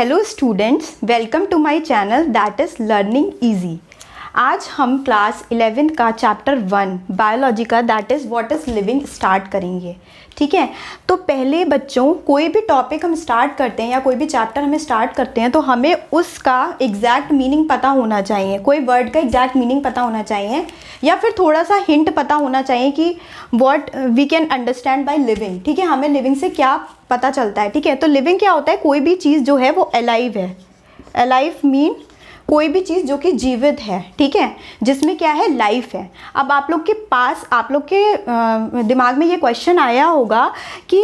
Hello students, welcome to my channel that is learning easy. आज हम class 11 का chapter 1 biology का that is what is living start करेंगे। ठीक है, तो पहले बच्चों कोई भी टॉपिक हम स्टार्ट करते हैं या कोई भी चैप्टर हमें स्टार्ट करते हैं तो हमें उसका एग्जैक्ट मीनिंग पता होना चाहिए, कोई वर्ड का एग्जैक्ट मीनिंग पता होना चाहिए या फिर थोड़ा सा हिंट पता होना चाहिए कि what we can understand by living. ठीक है, हमें लिविंग से क्या पता चलता है। ठीक है, तो लिविंग क्या होता है, कोई भी चीज़ जो है वो अलाइव है। अलाइव मीन कोई भी चीज़ जो कि जीवित है, ठीक है, जिसमें क्या है, लाइफ है। अब आप लोग के पास, आप लोग के दिमाग में ये क्वेश्चन आया होगा कि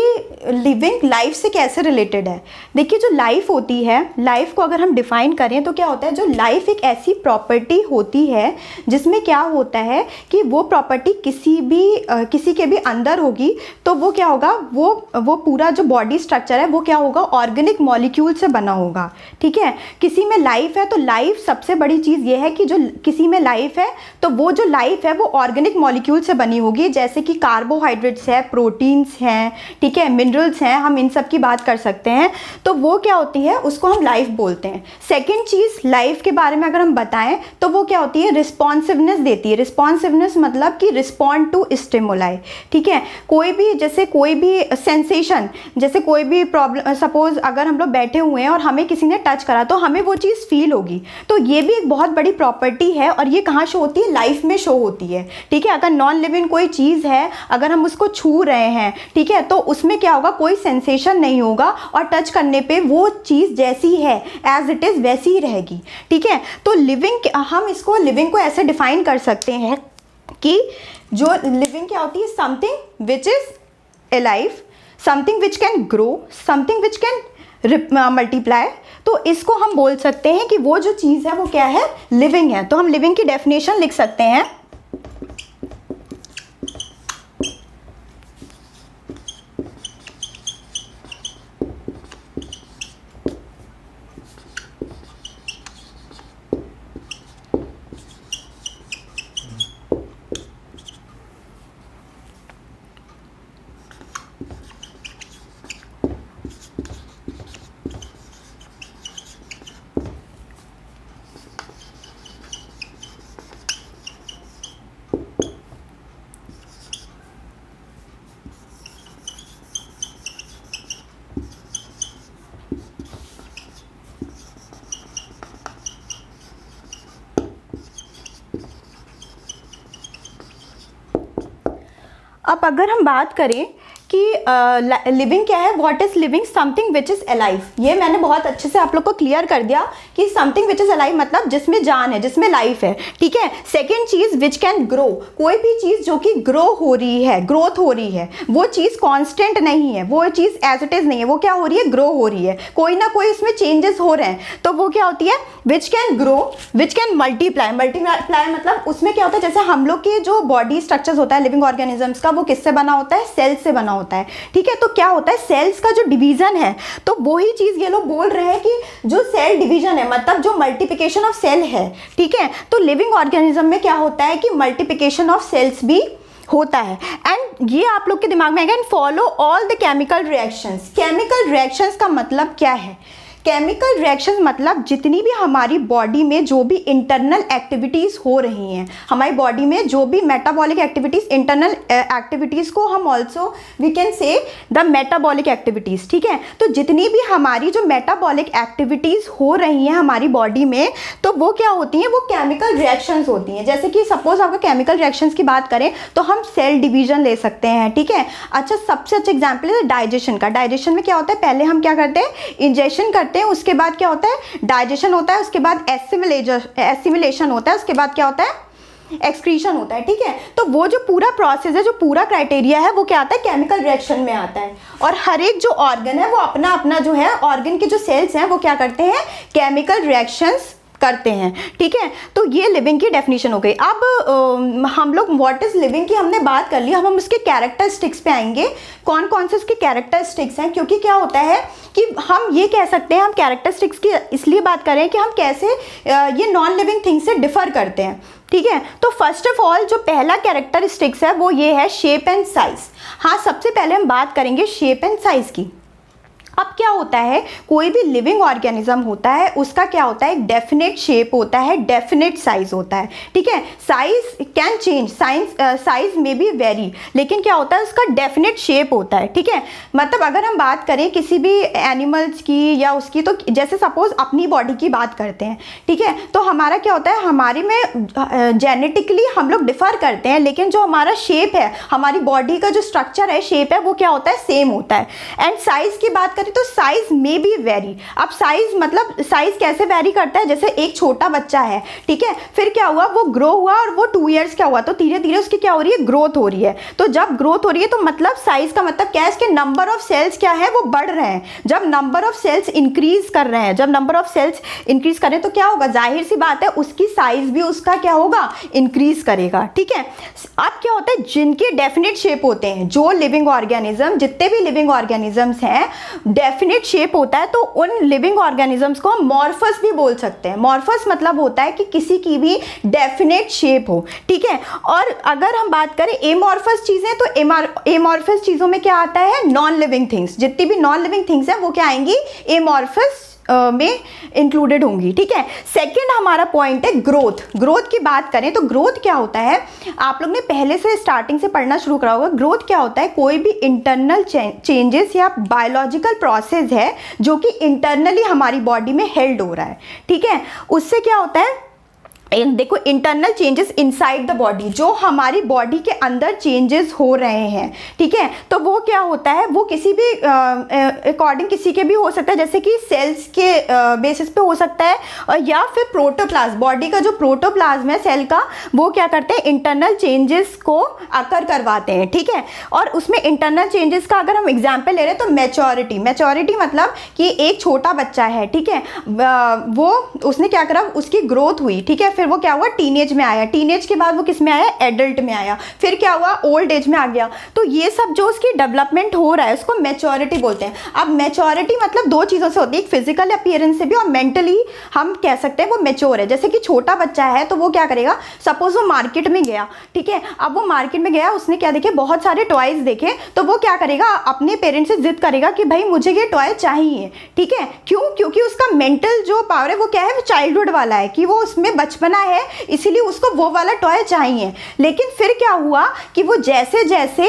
लिविंग लाइफ से कैसे रिलेटेड है। देखिए, जो लाइफ होती है, लाइफ को अगर हम डिफाइन करें तो क्या होता है, जो लाइफ एक ऐसी प्रॉपर्टी होती है जिसमें क्या होता है कि वो प्रॉपर्टी किसी के भी अंदर होगी तो वो क्या होगा, वो पूरा जो बॉडी स्ट्रक्चर है वो क्या होगा, ऑर्गेनिक मॉलिक्यूल से बना होगा। ठीक है, किसी में लाइफ है तो लाइफ सबसे बड़ी चीज़ ये है कि जो किसी में लाइफ है तो वो जो लाइफ है वो ऑर्गेनिक मॉलिक्यूल से बनी होगी, जैसे कि कार्बोहाइड्रेट्स है, प्रोटीन्स हैं, ठीक है, मिनरल्स हैं, हम इन सब की बात कर सकते हैं। तो वो क्या होती है, उसको हम लाइफ बोलते हैं। सेकेंड चीज़ लाइफ के बारे में अगर हम बताएं तो वो क्या होती है, रिस्पॉन्सिवनेस देती है। रिस्पॉन्सिवनेस मतलब कि रिस्पॉन्ड टू स्टिमुलाई। ठीक है, कोई भी सेंसेशन, जैसे कोई भी प्रॉब्लम, सपोज अगर हम लोग बैठे हुए हैं और हमें किसी ने टच करा तो हमें वो चीज़ फील होगी। तो ये भी एक बहुत बड़ी प्रॉपर्टी है और ये कहाँ शो होती है, लाइफ में शो होती है। ठीक है, अगर नॉन लिविंग कोई चीज़ है, अगर हम उसको छू रहे हैं, ठीक है, तो उसमें क्या होगा, कोई सेंसेशन नहीं होगा और टच करने पे वो चीज़ जैसी है एज इट इज़ वैसी ही रहेगी। ठीक है, तो लिविंग, हम इसको लिविंग को ऐसे डिफाइन कर सकते हैं कि जो लिविंग क्या होती है, something which is alive, something which can grow, something which can multiply. तो इसको हम बोल सकते हैं कि वो जो चीज़ है वो क्या है, लिविंग है। तो हम लिविंग की डेफिनेशन लिख सकते हैं। अब अगर हम बात करें कि लिविंग क्या है, what is living, something which is alive. ये मैंने बहुत अच्छे से आप लोग को क्लियर कर दिया कि समथिंग विच इज़ अलाइव मतलब जिसमें जान है, जिसमें लाइफ है। ठीक है, second cheese which can grow, कोई भी चीज़ जो कि ग्रो हो रही है, ग्रोथ हो रही है, वो चीज़ कांस्टेंट नहीं है, वो चीज़ एज इट इज़ नहीं है, वो क्या हो रही है, ग्रो हो रही है, कोई ना कोई उसमें चेंजेस हो रहे हैं, तो वो क्या होती है, which can grow, which can multiply. Multiply मतलब उसमें क्या होता है, जैसे हम लोग के जो बॉडी स्ट्रक्चर्स होता है लिविंग ऑर्गेनिजम्स का, वो किससे बना होता है, सेल्स से बना होता है। ठीक है, तो क्या होता है, सेल्स का जो डिवीजन है, तो वही चीज ये लोग बोल रहे हैं कि जो सेल डिवीजन है मतलब जो मल्टीप्लिकेशन ऑफ सेल है। ठीक है, तो लिविंग ऑर्गेनिज्म में क्या होता है कि मल्टीप्लिकेशन ऑफ सेल्स भी होता है। एंड ये आप लोग के दिमाग में आएगा, and follow all the chemical reactions. Chemical reactions का मतलब क्या है, केमिकल रिएक्शंस मतलब जितनी भी हमारी बॉडी में जो भी इंटरनल एक्टिविटीज़ हो रही हैं, हमारी बॉडी में जो भी मेटाबॉलिक एक्टिविटीज़, इंटरनल एक्टिविटीज़ को हम also we can say the metabolic activities. ठीक है, तो जितनी भी हमारी जो मेटाबॉलिक एक्टिविटीज़ हो रही हैं हमारी बॉडी में, तो वो क्या होती हैं, वो केमिकल रिएक्शंस होती हैं। जैसे कि सपोज आपको केमिकल रिएक्शंस की बात करें तो हम सेल डिवीजन ले सकते हैं। ठीक है, अच्छा, सबसे अच्छा एग्जाम्पल है डाइजेशन का। डाइजेशन में क्या होता है, पहले हम क्या करते हैं, इंजेक्शन करते हैं, उसके बाद क्या होता है, डाइजेशन होता है, उसके बाद एसिमिलेशन होता है, उसके बाद क्या होता है, एक्सक्रीशन होता है। ठीक है, तो वो जो पूरा प्रोसेस है, जो पूरा क्राइटेरिया है, वो क्या आता है, केमिकल रिएक्शन में आता है। और हर एक जो ऑर्गन है वो अपना अपना जो है, ऑर्गन के जो सेल्स हैं वो क्या करते हैं, केमिकल रिएक्शंस करते हैं। ठीक है, तो ये लिविंग की डेफिनेशन हो गई। अब हम लोग व्हाट इज लिविंग की हमने बात कर ली, हम उसके कैरेक्टरिस्टिक्स पे आएंगे, कौन कौन से उसके कैरेक्टरिस्टिक्स हैं। क्योंकि क्या होता है कि हम ये कह सकते हैं, हम कैरेक्टरिस्टिक्स की इसलिए बात करें कि हम कैसे ये नॉन लिविंग थिंग से डिफर करते हैं। ठीक है, तो फर्स्ट ऑफ ऑल जो पहला कैरेक्टरिस्टिक्स है वो ये है शेप एंड साइज। हाँ, सबसे पहले हम बात करेंगे शेप एंड साइज की। अब क्या होता है, कोई भी लिविंग ऑर्गेनिज्म होता है उसका क्या होता है, एक डेफिनेट शेप होता है, डेफिनेट साइज होता है, ठीक है। साइज कैन चेंज, साइज में भी वेरी, लेकिन क्या होता है उसका डेफिनेट शेप होता है, ठीक है। मतलब अगर हम बात करें किसी भी एनिमल्स की या उसकी, तो जैसे सपोज अपनी बॉडी की बात करते हैं, ठीक है, तो हमारा क्या होता है, हमारे में जेनेटिकली हम लोग डिफर करते हैं, लेकिन जो हमारा शेप है, हमारी बॉडी का जो स्ट्रक्चर है, शेप है, वो क्या होता है, सेम होता है। एंड साइज की बात करें तो साइज में भी वेरी। अब साइज मतलब साइज कैसे वेरी करता है, जैसे एक छोटा बच्चा है, ठीक है, फिर क्या हुआ, वो ग्रो हुआ और वो 2 इयर्स क्या हुआ, तो धीरे धीरे उसकी क्या हो रही है, ग्रोथ हो रही है। तो जब ग्रोथ हो रही है तो मतलब साइज का मतलब क्या है, इसके नंबर ऑफ सेल्स क्या है, वो बढ़ रहे हैं। जब नंबर ऑफ सेल्स इंक्रीज कर रहे हैं, जब नंबर ऑफ सेल्स इंक्रीज करें तो क्या होगा, जाहिर सी बात है उसकी साइज भी उसका क्या होगा, इंक्रीज करेगा, ठीक है। अब क्या होता है, जिनके डेफिनेट शेप होते हैं, जो लिविंग ऑर्गेनिज्म, जितने भी लिविंग ऑर्गेनिजम्स हैं, डेफिनेट शेप होता है, तो उन लिविंग ऑर्गेनिजम्स को हम मॉर्फस भी बोल सकते हैं। मॉर्फस मतलब होता है कि किसी की भी डेफिनेट शेप हो, ठीक है। और अगर हम बात करें एमॉर्फस चीजें, तो एमॉर्फस चीजों में क्या आता है, नॉन लिविंग थिंग्स। जितनी भी नॉन लिविंग थिंग्स हैं वो क्या आएंगी, एमॉर्फस में इंक्लूडेड होंगी, ठीक है। सेकंड हमारा पॉइंट है ग्रोथ। ग्रोथ की बात करें तो ग्रोथ क्या होता है, आप लोग ने पहले से स्टार्टिंग से पढ़ना शुरू करा होगा। ग्रोथ क्या होता है, कोई भी इंटरनल चेंजेस या बायोलॉजिकल प्रोसेस है जो कि इंटरनली हमारी बॉडी में हेल्ड हो रहा है, ठीक है। उससे क्या होता है, देखो internal changes inside the body, जो हमारी बॉडी के अंदर चेंजेस हो रहे हैं, ठीक है, तो वो क्या होता है, वो किसी भी अकॉर्डिंग किसी के भी हो सकता है, जैसे कि सेल्स के बेसिस पे हो सकता है, या फिर प्रोटोप्लाज्म, बॉडी का जो प्रोटोप्लाज्म है सेल का, वो क्या करते हैं, इंटरनल चेंजेस को अकर करवाते हैं, ठीक है। और उसमें इंटरनल चेंजेस का अगर हम एग्जाम्पल ले रहे हैं तो मैच्योरिटी मतलब कि एक छोटा बच्चा है, ठीक है, वो उसने क्या करा, उसकी ग्रोथ हुई, ठीक है, फिर वो क्या हुआ, टीनेज में आया, टीनेज के बाद वो किस में आया, एडल्ट में आया, फिर क्या हुआ, ओल्ड एज में आ गया। तो ये सब जो उसकी डेवलपमेंट हो रहा है उसको मैच्योरिटी बोलते हैं। अब मैच्योरिटी मतलब दो चीज़ों से होती है, एक फिजिकल अपीयरेंस से भी और मेंटली हम कह सकते हैं वो मैच्योर है। जैसे कि छोटा बच्चा है तो वो क्या करेगा, सपोज वो मार्केट में गया, ठीक है, अब वो मार्केट में गया, उसने क्या देखे, बहुत सारे टॉयज देखे, तो वो क्या करेगा, अपने पेरेंट्स से जिद करेगा कि भाई मुझे ये टॉय चाहिए, ठीक है। क्यों, क्योंकि उसका मेंटल जो पावर है वो क्या है, वो चाइल्डहुड वाला है, कि वो उसमें बचपन है, इसीलिए उसको वो वाला टॉय चाहिए। लेकिन फिर क्या हुआ कि वो जैसे जैसे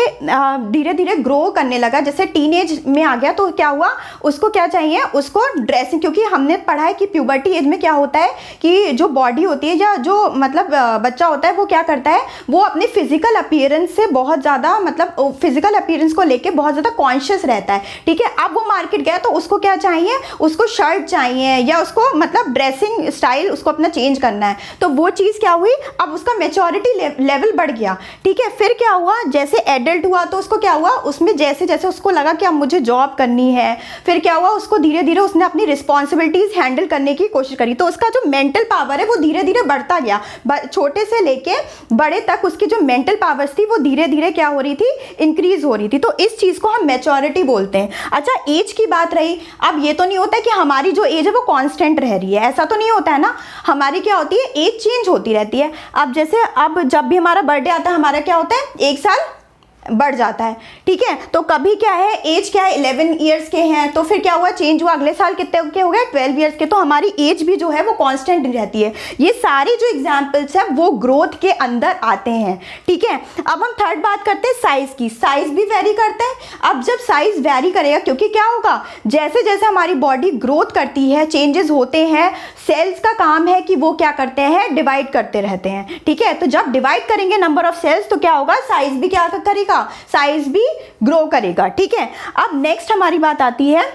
धीरे धीरे ग्रो करने लगा, जैसे टीनेज में आ गया, तो क्या हुआ, उसको क्या चाहिए, उसको ड्रेसिंग, क्योंकि हमने पढ़ा है कि प्यूबर्टी एज में क्या होता है कि जो बॉडी होती है या जो मतलब बच्चा होता है वो क्या करता है, वो अपने फिजिकल अपीयरेंस से बहुत ज़्यादा, मतलब फिजिकल अपीयरेंस को लेके बहुत ज़्यादा कॉन्शियस रहता है, ठीक है। अब वो मार्केट गया तो उसको क्या चाहिए, उसको शर्ट चाहिए, या उसको मतलब ड्रेसिंग स्टाइल उसको अपना चेंज करना है। तो वो चीज़ क्या हुई, अब उसका मैच्योरिटी लेवल बढ़ गया, ठीक है। फिर क्या हुआ, जैसे एडल्ट हुआ तो उसको क्या हुआ, उसमें जैसे जैसे उसको लगा कि अब मुझे जॉब करनी है, फिर क्या हुआ, उसको धीरे धीरे उसने अपनी रिस्पॉन्सिबिलिटीज हैंडल करने की कोशिश करी, तो उसका जो मेंटल पावर है वो धीरे धीरे बढ़ता गया। छोटे से लेके बड़े तक उसकी जो मेंटल पावर्स थी वो धीरे धीरे क्या हो रही थी, इंक्रीज हो रही थी। तो इस चीज़ को हम मैच्योरिटी बोलते हैं। अच्छा, एज की बात रही, अब ये तो नहीं होता कि हमारी जो एज है वो कांस्टेंट रह रही है, ऐसा तो नहीं होता है ना। हमारी क्या होती है, एज चेंज होती रहती है। अब जैसे अब जब भी हमारा बर्थडे आता है, हमारा क्या होता है, 1 साल बढ़ जाता है, ठीक है। तो कभी क्या है, एज क्या है, 11 ईयर्स के हैं, तो फिर क्या हुआ, चेंज हुआ, अगले साल कितने के हो गए, 12 ईयर्स के। तो हमारी एज भी जो है वो कांस्टेंट रहती है। ये सारी जो एग्जांपल्स है वो ग्रोथ के अंदर आते हैं, ठीक है। अब हम थर्ड बात करते हैं साइज की। साइज भी वेरी करते हैं। अब जब साइज वेरी करेगा, क्योंकि क्या होगा, जैसे जैसे हमारी बॉडी ग्रोथ करती है, चेंजेस होते हैं, सेल्स का काम है कि वो क्या करते हैं, डिवाइड करते रहते हैं, ठीक है। तो जब डिवाइड करेंगे नंबर ऑफ सेल्स तो क्या होगा, साइज भी क्या करेगा, साइज भी ग्रो करेगा, ठीक है। अब नेक्स्ट हमारी बात आती है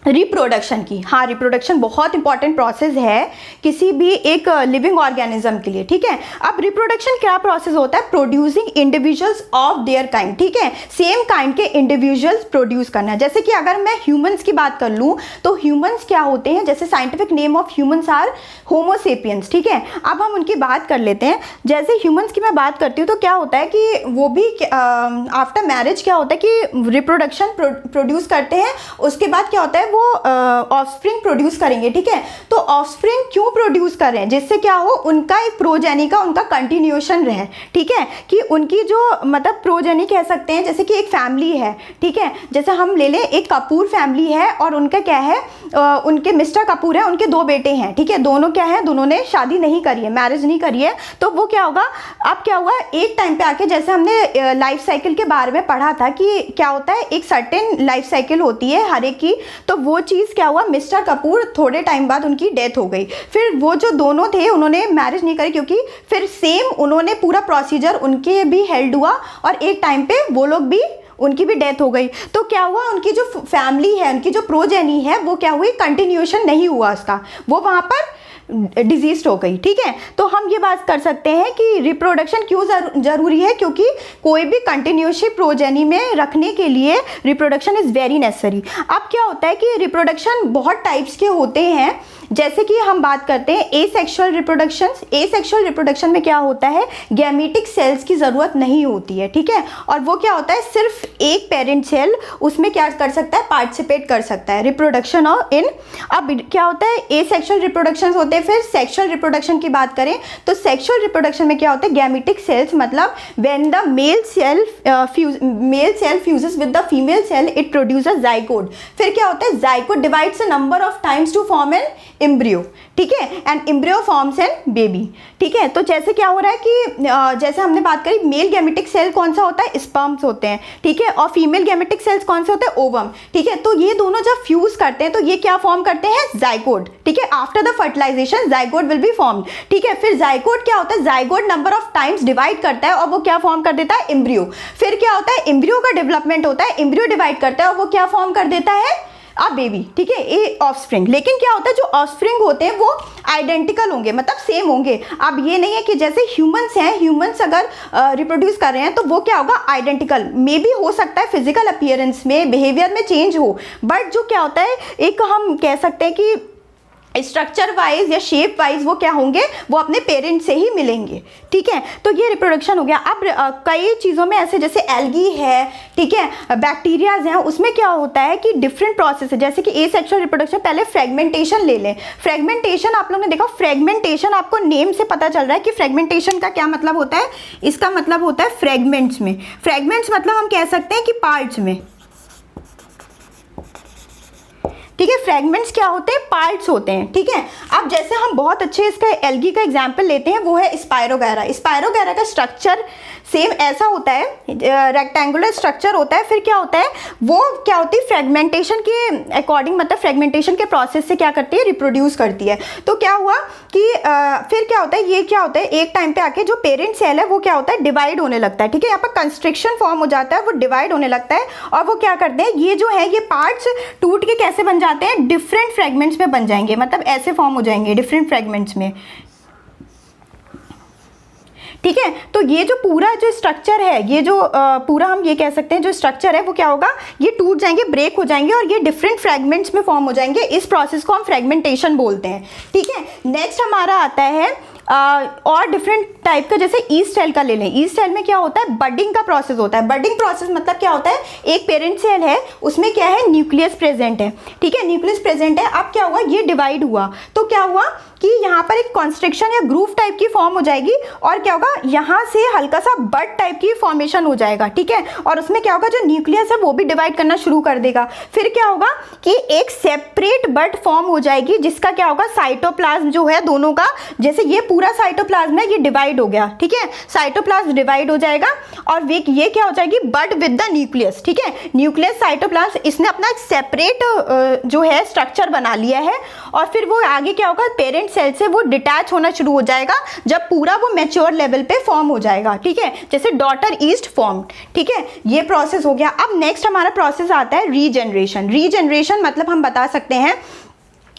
रिप्रोडक्शन की। हाँ, रिप्रोडक्शन बहुत इंपॉर्टेंट प्रोसेस है किसी भी एक लिविंग ऑर्गेनिज्म के लिए, ठीक है। अब रिप्रोडक्शन क्या प्रोसेस होता है, producing individuals of their kind, ठीक है, सेम काइंड के इंडिविजुअल्स प्रोड्यूस करना है। जैसे कि अगर मैं ह्यूमंस की बात कर लूँ तो ह्यूमंस क्या होते हैं, जैसे scientific name of humans are homo sapiens, ठीक है। अब हम उनकी बात कर लेते हैं। जैसे ह्यूमंस की मैं बात करती हूँ तो क्या होता है कि वो भी आफ्टर मैरिज क्या होता है कि रिप्रोडक्शन प्रोड्यूस करते हैं, उसके बाद क्या होता है वो ऑफस्प्रिंग प्रोड्यूस करेंगे, ठीक है। तो ऑफस्प्रिंग क्यों प्रोड्यूस कर रहे हैं, जिससे क्या हो, उनका एक प्रोजेनी का उनका कंटिन्यूएशन रहे, ठीक है, कि उनकी जो मतलब प्रोजेनी कह सकते हैं, जैसे कि एक फैमिली है, ठीक है, जैसे हम ले लें एक कपूर फैमिली है और उनका क्या है, उनके मिस्टर कपूर है, उनके 2 बेटे हैं, ठीक है, दोनों क्या है, दोनों ने शादी नहीं करी है, मैरिज नहीं करी है। तो वो क्या होगा, अब क्या हुआ, एक टाइम पे आके, जैसे हमने लाइफ साइकिल के बारे में पढ़ा था कि क्या होता है, एक सर्टेन लाइफ साइकिल होती है हर एक की, तो वो चीज़ क्या हुआ, मिस्टर कपूर थोड़े टाइम बाद उनकी डेथ हो गई। फिर वो जो दोनों थे उन्होंने मैरिज नहीं करी, क्योंकि फिर सेम उन्होंने पूरा प्रोसीजर उनके भी हेल्ड हुआ और एक टाइम पे वो लोग भी, उनकी भी डेथ हो गई। तो क्या हुआ, उनकी जो फैमिली है, उनकी जो प्रोजेनी है, वो क्या हुई, कंटिन्यूएशन नहीं हुआ उसका, वो वहाँ पर डिजीज हो गई, ठीक है। तो हम ये बात कर सकते हैं कि रिप्रोडक्शन क्यों जरूरी है, क्योंकि कोई भी कंटिन्यूएशन प्रोजेनी में रखने के लिए रिप्रोडक्शन इज़ वेरी नेसेसरी। अब क्या होता है कि रिप्रोडक्शन बहुत टाइप्स के होते हैं, जैसे कि हम बात करते हैं एसेक्सुअल रिप्रोडक्शन। एसेक्सुअल रिप्रोडक्शन में क्या होता है, गैमेटिक सेल्स की ज़रूरत नहीं होती है, ठीक है, और वो क्या होता है, सिर्फ एक पेरेंट सेल उसमें क्या कर सकता है, पार्टिसिपेट कर सकता है रिप्रोडक्शन और इन। अब क्या होता है, एसेक्सुअल रिप्रोडक्शन होते हैं। फिर सेक्सुअल रिप्रोडक्शन की बात करें तो सेक्सुअल रिप्रोडक्शन में क्या होता है, गैमेटिक सेल्स, मतलब when the male cell fuses with the female cell it produces zygote. फिर क्या होता है, zygote divides a number of times to form an embryo, ठीक है, and embryo forms an baby, ठीक है। तो जैसे क्या हो रहा है कि जैसे हमने बात करी, मेल गैमेटिक सेल कौन सा होता है, स्पर्म्स होते हैं, ठीक है, और फीमेल गैमेटिक सेल्स कौन से होते हैं, ओवम, ठीक है। तो ये दोनों जब फ्यूज करते हैं तो ये क्या फॉर्म करते हैं, जाइगोट, ठीक है। After the fertilization zygote will be formed, ठीक है। फिर जाइगोट क्या होता है, zygote number of times divide करता है और वो क्या फॉर्म कर देता है, एम्ब्रियो। फिर क्या होता है, एम्ब्रियो का डेवलपमेंट होता है, एम्ब्रियो डिवाइड करता है और वो क्या फॉर्म कर देता है, अब बेबी, ठीक है, ये ऑफस्प्रिंग। लेकिन क्या होता है, जो ऑफस्प्रिंग होते हैं वो आइडेंटिकल होंगे, मतलब सेम होंगे। अब ये नहीं है कि जैसे ह्यूमंस हैं, ह्यूमंस अगर रिप्रोड्यूस कर रहे हैं तो वो क्या होगा, आइडेंटिकल। मे बी हो सकता है फिजिकल अपीयरेंस में, बिहेवियर में चेंज हो, बट जो क्या होता है, एक हम कह सकते हैं कि स्ट्रक्चर वाइज या शेप वाइज वो क्या होंगे, वो अपने पेरेंट से ही मिलेंगे, ठीक है। तो ये रिप्रोडक्शन हो गया। अब कई चीज़ों में ऐसे, जैसे एल्गी है, ठीक है, बैक्टीरियाज हैं, उसमें क्या होता है कि डिफरेंट प्रोसेस है, जैसे कि एसेक्सुअल रिप्रोडक्शन। पहले फ्रेगमेंटेशन ले लें। फ्रेगमेंटेशन आप लोगों ने देखा, फ्रेगमेंटेशन आपको नेम से पता चल रहा है कि फ्रेगमेंटेशन का क्या मतलब होता है, इसका मतलब होता है फ्रेगमेंट्स में। फ्रेगमेंट्स मतलब हम कह सकते हैं कि पार्ट्स में, ठीक है। फ्रेगमेंट्स क्या होते हैं, पार्ट्स होते हैं, ठीक है। अब जैसे हम बहुत अच्छे इसका एल्गी का एग्जांपल लेते हैं, वो है स्पायरोगैरा। स्पायरोगैरा का स्ट्रक्चर सेम ऐसा होता है, रेक्टेंगुलर स्ट्रक्चर होता है। फिर क्या होता है, वो क्या होती है, फ्रेगमेंटेशन के अकॉर्डिंग, मतलब फ्रेगमेंटेशन के प्रोसेस से क्या करती है, रिप्रोड्यूस करती है। तो क्या हुआ कि फिर क्या होता है, ये क्या होता है, एक टाइम पे आके जो पेरेंट सेल है वो क्या होता है, डिवाइड होने लगता है, ठीक है। यहाँ पर कंस्ट्रिक्शन फॉर्म हो जाता है, वो डिवाइड होने लगता है और वो क्या करते हैं, ये जो है ये पार्ट्स टूट के कैसे बन जाते हैं, डिफरेंट फ्रेगमेंट्स में बन जाएंगे, मतलब ऐसे फॉर्म हो जाएंगे डिफरेंट फ्रेगमेंट्स में, ठीक है। तो ये जो पूरा जो स्ट्रक्चर है, ये जो पूरा हम ये कह सकते हैं जो स्ट्रक्चर है वो क्या होगा, ये टूट जाएंगे, ब्रेक हो जाएंगे और ये डिफरेंट फ्रेगमेंट्स में फॉर्म हो जाएंगे। इस प्रोसेस को हम फ्रेगमेंटेशन बोलते हैं, ठीक है। नेक्स्ट हमारा आता है और डिफरेंट टाइप का, जैसे ईस्ट सेल का ले लें। ईस्ट सेल में क्या होता है, बडिंग का प्रोसेस होता है। बडिंग प्रोसेस मतलब क्या होता है, एक पेरेंट सेल है, उसमें क्या है, न्यूक्लियस प्रेजेंट है, ठीक है, न्यूक्लियस प्रेजेंट है। अब क्या हुआ, ये डिवाइड हुआ तो क्या हुआ कि यहाँ पर एक कॉन्स्ट्रिक्शन या ग्रूव टाइप की फॉर्म हो जाएगी और क्या होगा, यहाँ से हल्का सा बड टाइप की फॉर्मेशन हो जाएगा, ठीक है। और उसमें क्या होगा, जो न्यूक्लियस है वो भी डिवाइड करना शुरू कर देगा। फिर क्या होगा कि एक सेपरेट बड फॉर्म हो जाएगी, जिसका क्या होगा, साइटोप्लाज्म जो है दोनों का, जैसे ये पूरा साइटोप्लाज्म है, ये डिवाइड हो गया, ठीक है, साइटोप्लाज्म डिवाइड हो जाएगा और ये क्या हो जाएगी, बड विद द न्यूक्लियस, ठीक है। न्यूक्लियस साइटोप्लाज्म, इसने अपना एक सेपरेट जो है स्ट्रक्चर बना लिया है और फिर वो आगे क्या होगा, पेरेंट सेल से वो डिटैच होना शुरू हो जाएगा जब पूरा वो मैच्योर लेवल पे फॉर्म हो जाएगा, ठीक है, जैसे डॉटर ईस्ट फॉर्म, ठीक है। ये प्रोसेस हो गया। अब नेक्स्ट हमारा प्रोसेस आता है रीजनरेशन। रीजनरेशन मतलब हम बता सकते हैं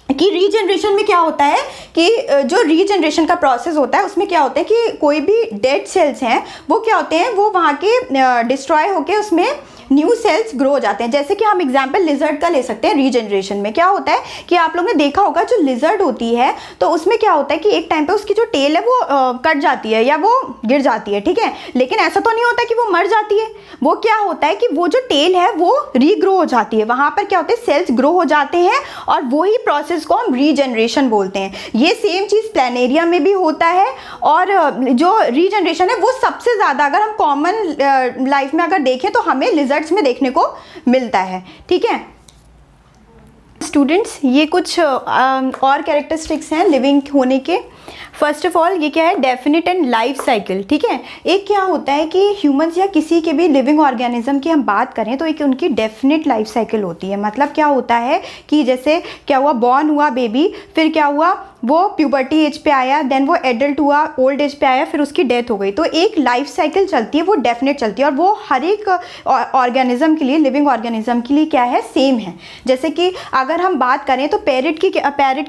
कि रीजनरेशन में क्या होता है कि जो रीजनरेशन का प्रोसेस होता है उसमें क्या होता है कि कोई भी डेड सेल्स हैं वो क्या होते हैं, वो वहाँ के डिस्ट्रॉय होके उसमें न्यू सेल्स ग्रो हो जाते हैं। जैसे कि हम एग्जांपल लिजर्ड का ले सकते हैं। रीजनरेशन में क्या होता है कि आप लोग ने देखा होगा जो लिजर्ड होती है तो उसमें क्या होता है कि एक टाइम पे उसकी जो टेल है वो कट जाती है या वो गिर जाती है, ठीक है। लेकिन ऐसा तो नहीं होता कि वो मर जाती है, वो क्या होता है कि वो जो टेल है वो रीग्रो हो जाती है। वहां पर क्या होता है, सेल्स ग्रो हो जाते हैं और वही प्रोसेस को हम रीजनरेशन बोलते हैं। ये सेम चीज प्लैनेरिया में भी होता है। और जो रीजनरेशन है वो सबसे ज्यादा अगर हम कॉमन लाइफ में अगर देखें तो हमें लिजर्ड्स में देखने को मिलता है, ठीक है। स्टूडेंट्स, ये कुछ और कैरेक्टरिस्टिक्स हैं लिविंग होने के। फर्स्ट ऑफ ऑल ये क्या है, डेफिनेट एंड लाइफ साइकिल, ठीक है। एक क्या होता है कि ह्यूमंस या किसी के भी लिविंग ऑर्गेनिज्म की हम बात करें तो एक उनकी डेफिनेट लाइफ साइकिल होती है। मतलब क्या होता है कि जैसे क्या हुआ, बॉर्न हुआ बेबी, फिर क्या हुआ, वो प्यूबर्टी एज पे आया, देन वो एडल्ट हुआ, ओल्ड एज पे आया, फिर उसकी डेथ हो गई। तो एक लाइफ साइकिल चलती है, वो डेफिनेट चलती है और वो हर एक ऑर्गेनिज्म के लिए, लिविंग ऑर्गेनिज्म के लिए क्या है, सेम है। जैसे कि अगर हम बात करें तो पैरेट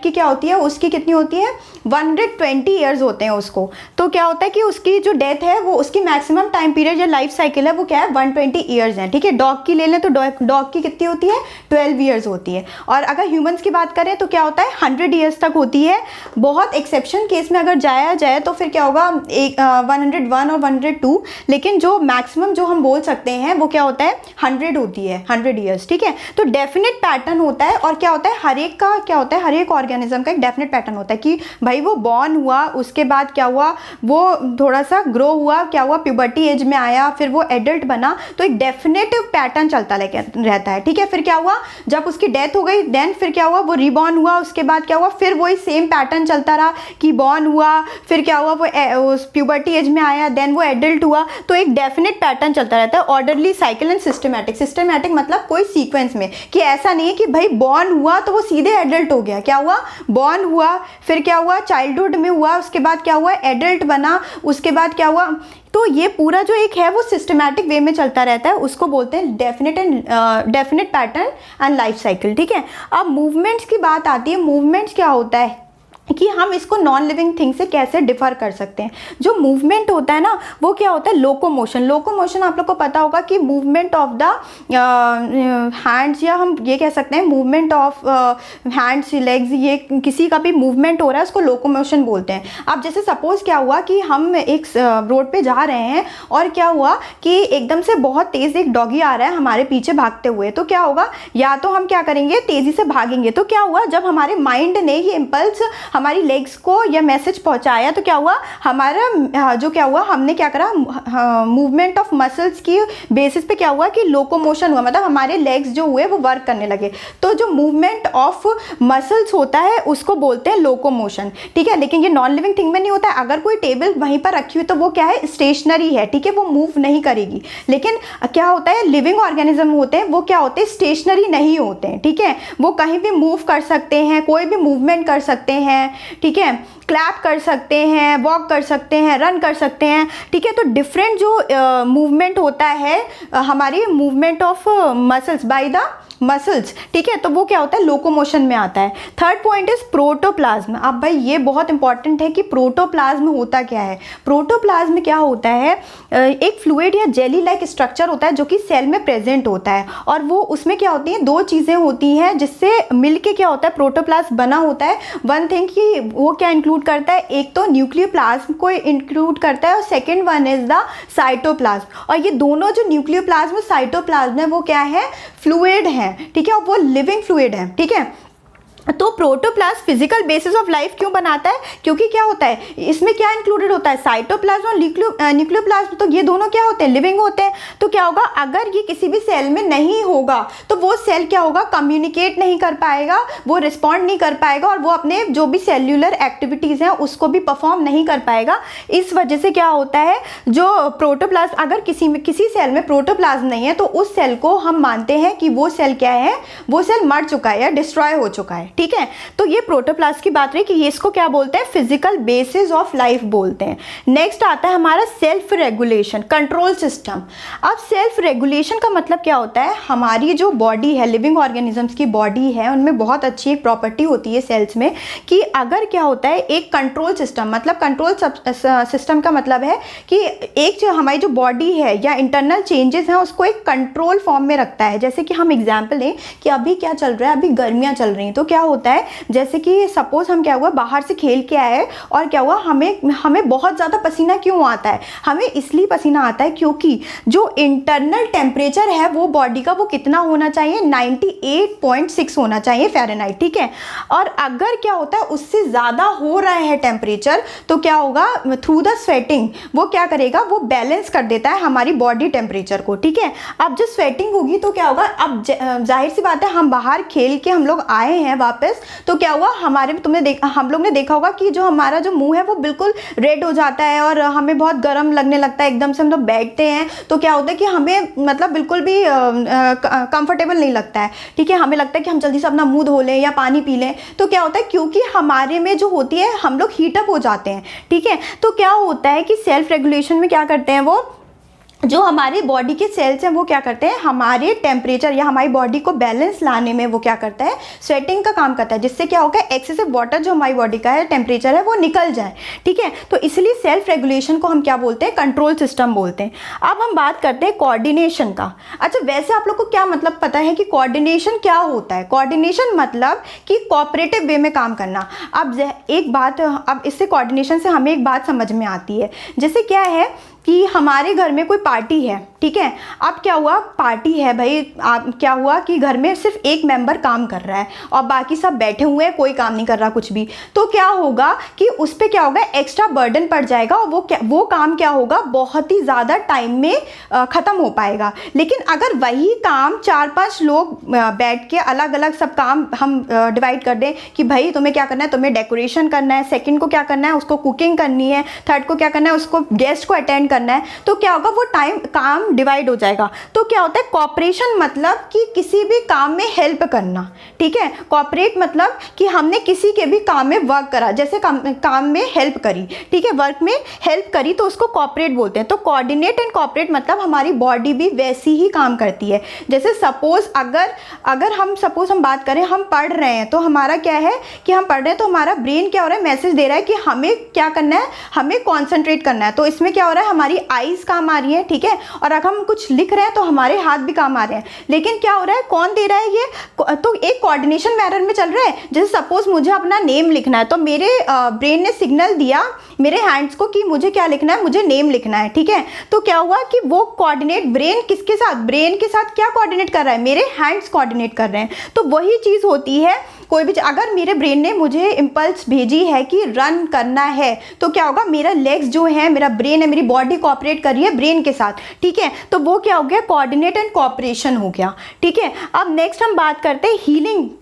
की क्या होती है, उसकी कितनी होती है, 120 ईयर्स होते हैं उसको। तो क्या होता है कि उसकी जो डेथ है वो उसकी मैक्सिमम टाइम पीरियड या लाइफ साइकिल है वो क्या है, 120 ईयर्स है, ठीक है। डॉग की ले लें तो डॉग की कितनी होती है, 12 ईयर्स होती है। और अगर ह्यूमंस की बात करें तो क्या होता है, 100 ईयर्स तक होती है। बहुत एक्सेप्शन केस में अगर जाया जाए तो फिर क्या होगा, 101 और 102, लेकिन जो मैक्सिमम जो हम बोल सकते हैं वो क्या होता है, 100 होती है, 100 ईयर्स, ठीक है। तो डेफिनेट पैटर्न होता है। और क्या होता है, हर एक का क्या होता है, हर एक ऑर्गेनिज्म का एक डेफिनेट पैटर्न होता है कि भाई वो बॉर्न हुआ, उसके बाद क्या हुआ, वो थोड़ा सा ग्रो हुआ, क्या हुआ, प्यूबर्टी एज में आया, फिर वो एडल्ट बना। तो एक डेफिनेट पैटर्न चलता रहता है, ठीक है। फिर क्या हुआ, जब उसकी डेथ हो गई, देन फिर क्या हुआ, वो रिबॉर्न हुआ, उसके बाद क्या हुआ, फिर वही सेम पैटर्न चलता रहा कि बॉर्न हुआ, फिर क्या हुआ, वो प्यूबर्टी एज में आया, देन वो एडल्ट हुआ। तो एक डेफिनेट पैटर्न चलता रहता है, orderly, cycle and systematic. Systematic मतलब कोई सीक्वेंस में, कि ऐसा नहीं है कि भाई बॉर्न हुआ तो वो सीधे एडल्ट हो गया। क्या हुआ, बॉर्न हुआ, फिर क्या हुआ, चाइल्डहुड में हुआ, उसके बाद क्या हुआ, एडल्ट बना, उसके बाद क्या हुआ। तो ये पूरा जो एक है वो सिस्टमैटिक वे में चलता रहता है, उसको बोलते हैं definite pattern and life cycle, ठीक है। अब मूवमेंट्स की बात आती है। मूवमेंट्स क्या होता है कि हम इसको नॉन लिविंग थिंग से कैसे डिफर कर सकते हैं। जो मूवमेंट होता है ना वो क्या होता है, लोकोमोशन। लोकोमोशन आप लोग को पता होगा कि मूवमेंट ऑफ द हैंड्स, या हम ये कह सकते हैं मूवमेंट ऑफ हैंड्स, लेग्स, ये किसी का भी मूवमेंट हो रहा है उसको लोकोमोशन बोलते हैं। अब जैसे सपोज क्या हुआ कि हम एक रोड पे जा रहे हैं और क्या हुआ कि एकदम से बहुत तेज़ एक डॉगी आ रहा है हमारे पीछे भागते हुए। तो क्या होगा, या तो हम क्या करेंगे, तेज़ी से भागेंगे। तो क्या हुआ, जब हमारे माइंड ने ये इम्पल्स हमारी लेग्स को या मैसेज पहुंचाया तो क्या हुआ, हमारा जो क्या हुआ, हमने क्या करा, मूवमेंट ऑफ मसल्स की बेसिस पे क्या हुआ कि लोकोमोशन हुआ, मतलब हमारे लेग्स जो हुए वो वर्क करने लगे। तो जो मूवमेंट ऑफ मसल्स होता है उसको बोलते हैं लोकोमोशन, ठीक है। लेकिन ये नॉन लिविंग थिंग में नहीं होता है। अगर कोई टेबल वहीं पर रखी हुई तो वो क्या है, स्टेशनरी है, ठीक है, वो मूव नहीं करेगी। लेकिन क्या होता है, लिविंग ऑर्गेनिज्म होते हैं वो क्या होते हैं, स्टेशनरी नहीं होते हैं, ठीक है। वो कहीं भी मूव कर सकते हैं, कोई भी मूवमेंट कर सकते हैं, ठीक है, क्लैप कर सकते हैं, वॉक कर सकते हैं, रन कर सकते हैं, ठीक है। तो डिफरेंट जो मूवमेंट होता है हमारी movement of muscles by the muscles, ठीक है, तो वो क्या होता है, लोकोमोशन में आता है। Third point is protoplasm. अब भाई ये बहुत इंपॉर्टेंट है कि प्रोटोप्लाज्म होता क्या है। प्रोटोप्लाज्म क्या होता है, एक फ्लूइड या जेली लाइक स्ट्रक्चर होता है जो कि सेल में प्रेजेंट होता है। और वो उसमें क्या होती है, दो चीज़ें होती हैं जिससे मिलके क्या होता है, प्रोटोप्लाज्म बना होता है। वन थिंग कि वो क्या इंक्लूड करता है, एक तो न्यूक्लियोप्लाज्म को इंक्लूड करता है और second one is the cytoplasm. और ये दोनों जो न्यूक्लियोप्लाज्म साइटोप्लाज्म है वो क्या है, फ्लूइड है, ठीक है, वो लिविंग फ्लूइड है, ठीक है। तो protoplasm physical basis of life क्यों बनाता है, क्योंकि क्या होता है, इसमें क्या इंक्लूडेड होता है, साइटोप्लाज्म और न्यूक्लियोप्लाज्म। तो ये दोनों क्या होते हैं, लिविंग होते हैं। तो क्या होगा, अगर ये किसी भी सेल में नहीं होगा तो वो सेल क्या होगा, कम्युनिकेट नहीं कर पाएगा, वो रिस्पॉन्ड नहीं कर पाएगा और वो अपने जो भी सेल्यूलर एक्टिविटीज़ हैं उसको भी परफॉर्म नहीं कर पाएगा। इस वजह से क्या होता है, जो प्रोटोप्लाज्म, अगर किसी सेल में प्रोटोप्लाज्म नहीं है तो उस सेल को हम मानते हैं कि वो सेल क्या है, वो सेल मर चुका है या डिस्ट्रॉय हो चुका है, ठीक है। तो ये प्रोटोप्लास्ट की बात रही कि ये इसको क्या बोलते हैं, फिजिकल बेसिस ऑफ लाइफ बोलते हैं। नेक्स्ट आता है हमारा सेल्फ रेगुलेशन, कंट्रोल सिस्टम। अब सेल्फ रेगुलेशन का मतलब क्या होता है, हमारी जो बॉडी है, लिविंग ऑर्गेनिजम्स की बॉडी है, उनमें बहुत अच्छी एक प्रॉपर्टी होती है सेल्स में कि अगर क्या होता है एक कंट्रोल सिस्टम, मतलब कंट्रोल सिस्टम का मतलब है कि एक जो हमारी जो बॉडी है या इंटरनल चेंजेस हैं उसको एक कंट्रोल फॉर्म में रखता है। जैसे कि हम एग्जांपल लें कि अभी क्या चल रहा है, अभी गर्मियां चल रही हैं, तो क्या होता है जैसे कि सपोज हम क्या हुआ बाहर से खेल के आए और क्या हुआ हमें बहुत ज़्यादा पसीना क्यों आता है, हमें इसलिए पसीना आता है क्योंकि जो इंटरनल टेम्परेचर है वो बॉडी का वो कितना होना चाहिए, 98.6 होना चाहिए फ़ारेनहाइट, ठीक है। और अगर क्या होता है उससे ज़्यादा हो रहा है टेम्परेचर तो क्या होगा, थ्रू द स्वेटिंग वो क्या करेगा, वो बैलेंस कर देता है हमारी बॉडी टेम्परेचर को, ठीक है। अब जो स्वेटिंग होगी तो क्या होगा, अब जाहिर सी बात है हम बाहर खेल के हम लोग आए हैं वापस, तो क्या हुआ हम लोग ने देखा होगा कि जो हमारा जो मुंह है वो बिल्कुल रेड हो जाता है और हमें बहुत गर्म लगने लगता है, एकदम से हम लोग बैठते हैं तो क्या होता है कि हमें मतलब बिल्कुल भी कंफर्टेबल नहीं लगता है, ठीक है। हमें लगता है कि हम जल्दी से अपना मुंह धो लें या पानी पी लें, तो क्या होता है क्योंकि हमारे में जो होती है हम लोग हीटअप हो जाते हैं, ठीक है। तो क्या होता है कि सेल्फ रेगुलेशन में क्या करते हैं, वो जो हमारी बॉडी के सेल्स हैं वो क्या करते हैं, हमारे टेम्परेचर या हमारी बॉडी को बैलेंस लाने में वो क्या करता है, स्वेटिंग का काम करता है, जिससे क्या होगा एक्सेसिव वाटर जो हमारी बॉडी का है टेम्परेचर है वो निकल जाए, ठीक है। तो इसलिए सेल्फ रेगुलेशन को हम क्या बोलते हैं, कंट्रोल सिस्टम बोलते हैं। अब हम बात करते हैं कोऑर्डिनेशन का। अच्छा, वैसे आप लोग को क्या मतलब पता है कि कोऑर्डिनेशन क्या होता है? कोऑर्डिनेशन मतलब कि कोऑपरेटिव वे में काम करना। अब इससे कोऑर्डिनेशन से हमें एक बात समझ में आती है, जैसे क्या है कि हमारे घर में कोई पार्टी है, ठीक है। अब क्या हुआ, पार्टी है भाई, क्या हुआ कि घर में सिर्फ एक मेंबर काम कर रहा है और बाकी सब बैठे हुए हैं, कोई काम नहीं कर रहा कुछ भी, तो क्या होगा कि उस पर क्या होगा, एक्स्ट्रा बर्डन पड़ जाएगा और वो काम क्या होगा, बहुत ही ज़्यादा टाइम में ख़त्म हो पाएगा। लेकिन अगर वही काम 4-5 लोग बैठ के अलग अलग सब काम हम डिवाइड कर दें कि भाई तुम्हें क्या करना है, तुम्हें डेकोरेशन करना है, सेकेंड को क्या करना है, उसको कुकिंग करनी है, थर्ड को क्या करना है, उसको गेस्ट को अटेंड करना है, तो क्या होगा, वो काम डिवाइड हो जाएगा। तो क्या होता है, कॉपरेशन मतलब कि किसी भी काम में हेल्प करना, ठीक है। कॉपरेट मतलब कि हमने किसी के भी काम में वर्क करा, जैसे काम में हेल्प करी, ठीक है, वर्क में हेल्प करी, तो उसको कॉपरेट बोलते हैं। तो कोऑर्डिनेट एंड कॉपरेट मतलब हमारी बॉडी भी वैसी ही काम करती है। जैसे सपोज अगर हम बात करें, हम पढ़ रहे हैं, तो हमारा क्या है कि हम पढ़ रहे हैं तो हमारा ब्रेन क्या हो रहा है, मैसेज दे रहा है कि हमें क्या करना है, हमें कॉन्सेंट्रेट करना है। तो इसमें क्या हो रहा है, हमारी आईज काम आ रही है, ठीक है, और अगर हम कुछ लिख रहे हैं तो हमारे हाथ भी काम आ रहे हैं। लेकिन क्या हो रहा है, कौन दे रहा है ये, तो एक कोऑर्डिनेशन मैनर में चल रहा है। जैसे सपोज मुझे अपना नेम लिखना है, तो मेरे ब्रेन ने सिग्नल दिया मेरे हैंड्स को कि मुझे क्या लिखना है, मुझे नेम लिखना है, ठीक है। तो क्या हुआ कि वो कोऑर्डिनेट ब्रेन किसके साथ, ब्रेन के साथ क्या कोऑर्डिनेट कर रहा है, मेरे हैंड्स कोऑर्डिनेट कर रहे हैं। तो वही चीज़ होती है, कोई भी अगर मेरे ब्रेन ने मुझे इम्पल्स भेजी है कि रन करना है, तो क्या होगा, मेरा लेग्स जो है, मेरा ब्रेन है, मेरी बॉडी कोऑपरेट कर रही है ब्रेन के साथ, ठीक है। तो वो क्या हो गया, कोऑर्डिनेट एंड कोऑपरेशन हो गया, ठीक है। अब नेक्स्ट हम बात करते हैं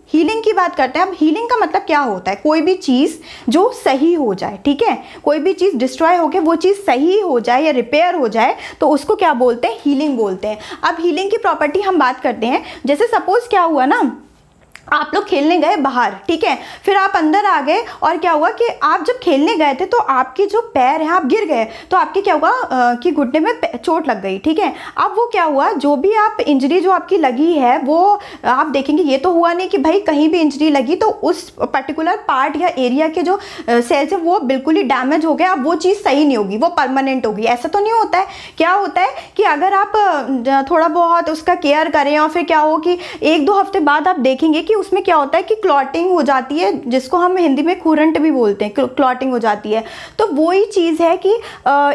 हीलिंग की बात करते हैं। अब हीलिंग का मतलब क्या होता है, कोई भी चीज़ जो सही हो जाए, ठीक है, कोई भी चीज़ डिस्ट्रॉय होकर वो चीज़ सही हो जाए या रिपेयर हो जाए, तो उसको क्या बोलते हैं, हीलिंग बोलते हैं। अब हीलिंग की प्रॉपर्टी हम बात करते हैं। जैसे सपोज क्या हुआ ना, आप लोग खेलने गए बाहर, ठीक है, फिर आप अंदर आ गए और क्या हुआ कि आप जब खेलने गए थे तो आपके जो पैर हैं, आप गिर गए, तो आपके क्या हुआ कि घुटने में चोट लग गई, ठीक है। अब वो क्या हुआ, जो भी आप इंजरी जो आपकी लगी है वो आप देखेंगे, ये तो हुआ नहीं कि भाई कहीं भी इंजरी लगी तो उस पर्टिकुलर पार्ट या एरिया के जो सेल्स है वो बिल्कुल ही डैमेज हो गया, अब वो चीज़ सही नहीं होगी, वो परमानेंट होगी, ऐसा तो नहीं होता है। क्या होता है कि अगर आप थोड़ा बहुत उसका केयर करें और फिर क्या हो कि 1-2 हफ्ते बाद आप देखेंगे कि उसमें क्या होता है कि क्लॉटिंग हो जाती है, जिसको हम हिंदी में खुरंट भी बोलते हैं, क्लॉटिंग हो जाती है। तो वही चीज़ है कि